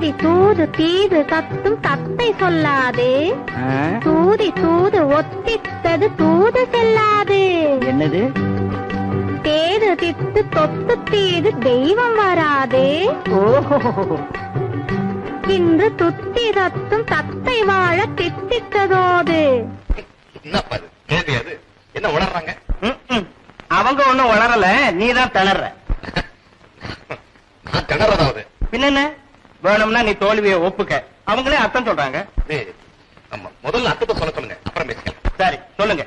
தூதி தூது தீது தத்தும் தத்தை சொல்லாது. தூதி தூது ஒத்தித்தது தூது செல்லாது. என்னது? தேது தித்து தொத்து தீது தெய்வம் வராது. இன்று துத்தி தத்தும் தத்தை வாழ தித்தித்ததோது. என்ன உளறாங்க? அவங்க ஒண்ணும் வளரல, நீதான் திணற. நான் திணறதாவது. பின்ன வேணும்னா நீ தோல்வியை ஒப்புக்க. அவங்களே அர்த்தம் சொல்றாங்க. முதல்ல அர்த்தத்தை சொல்ல சொல்லுங்க, அப்புறம் பேசிக்கலாம். சரி சொல்லுங்க.